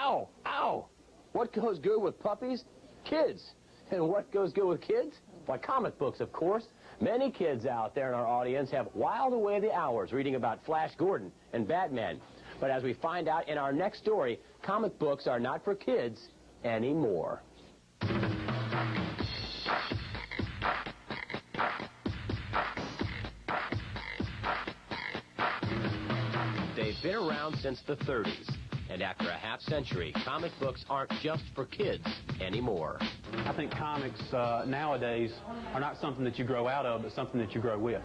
Ow! Ow! What goes good with puppies? Kids. And what goes good with kids? Why, comic books, of course. Many kids out there in our audience have whiled away the hours reading about Flash Gordon and Batman. But as we find out in our next story, comic books are not for kids anymore. They've been around since the 30s. And after a half-century, comic books aren't just for kids anymore. I think comics nowadays are not something that you grow out of, but something that you grow with.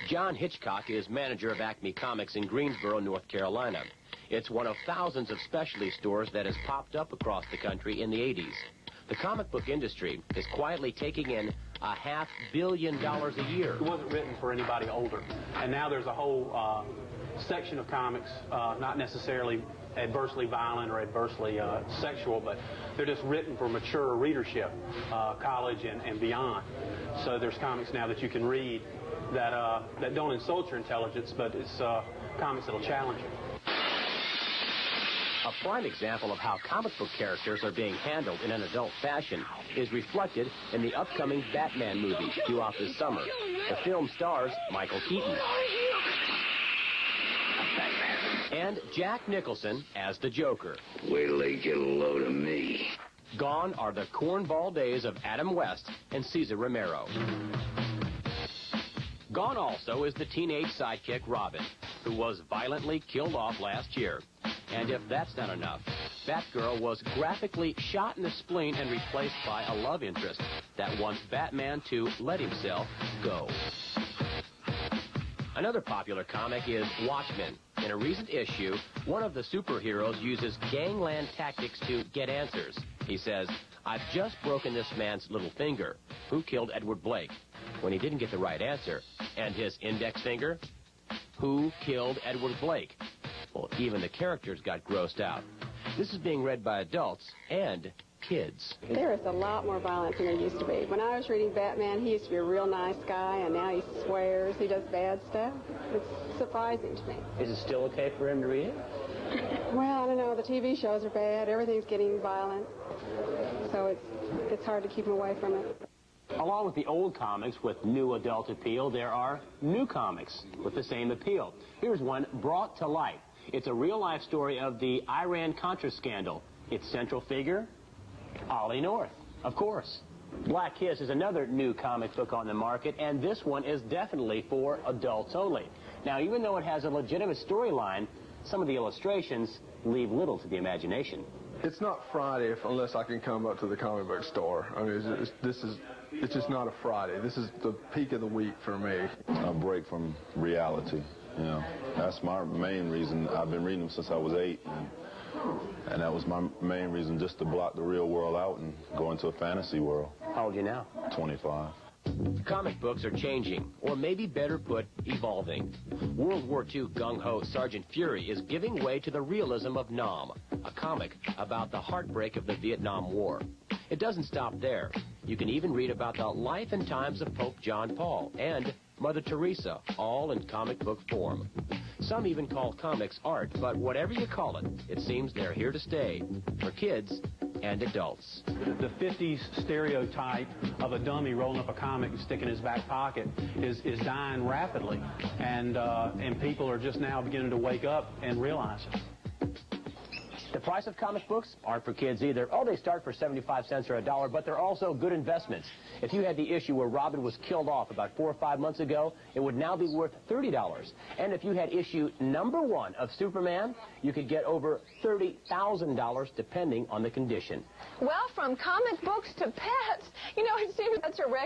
John Hitchcock is manager of Acme Comics in Greensboro, North Carolina. It's one of thousands of specialty stores that has popped up across the country in the 80s. The comic book industry is quietly taking in $500 million a year. It wasn't written for anybody older. And now there's a whole section of comics, not necessarily adversely violent or adversely sexual, but they're just written for mature readership, college and beyond. So there's comics now that you can read that don't insult your intelligence, but it's comics that'll challenge you. A prime example of how comic book characters are being handled in an adult fashion is reflected in the upcoming Batman movie due out this summer. The film stars Michael Keaton and Jack Nicholson as the Joker. Wait till they get a load of me. Gone are the cornball days of Adam West and Cesar Romero. Gone also is the teenage sidekick Robin, who was violently killed off last year. And if that's not enough, Batgirl was graphically shot in the spleen and replaced by a love interest that wants Batman to let himself go. Another popular comic is Watchmen. In a recent issue, one of the superheroes uses gangland tactics to get answers. He says, "I've just broken this man's little finger. Who killed Edward Blake?" When he didn't get the right answer. And his index finger? Who killed Edward Blake? Well, even the characters got grossed out. This is being read by adults and kids. There is a lot more violence than there used to be. When I was reading Batman, he used to be a real nice guy, and now he swears, he does bad stuff. It's surprising to me. Is it still okay for him to read it? Well, I don't know. The TV shows are bad. Everything's getting violent. So it's hard to keep him away from it. Along with the old comics with new adult appeal, there are new comics with the same appeal. Here's one, Brought to Life. It's a real-life story of the Iran-Contra scandal. Its central figure, Ollie North, of course. Black Kiss is another new comic book on the market, and this one is definitely for adults only. Now, even though it has a legitimate storyline, some of the illustrations leave little to the imagination. It's not Friday unless I can come up to the comic book store. I mean, it's just not a Friday. This is the peak of the week for me. A break from reality, you know. That's my main reason. I've been reading them since I was 8, and that was my main reason, just to block the real world out and go into a fantasy world. How old are you now? 25. Comic books are changing, or maybe better put, evolving. World War II gung-ho Sergeant Fury is giving way to the realism of Nam, a comic about the heartbreak of the Vietnam War. It doesn't stop there. You can even read about the life and times of Pope John Paul and Mother Teresa, all in comic book form. Some even call comics art, but whatever you call it, it seems they're here to stay, for kids and adults. The 50s stereotype of a dummy rolling up a comic and sticking in his back pocket is dying rapidly, and people are just now beginning to wake up and realize it. The price of comic books aren't for kids either. Oh, they start for 75 cents or $1, but they're also good investments. If you had the issue where Robin was killed off about 4 or 5 months ago, it would now be worth $30. And if you had issue #1 of Superman, you could get over $30,000 depending on the condition. Well, from comic books to pets, you know, it seems that's a regular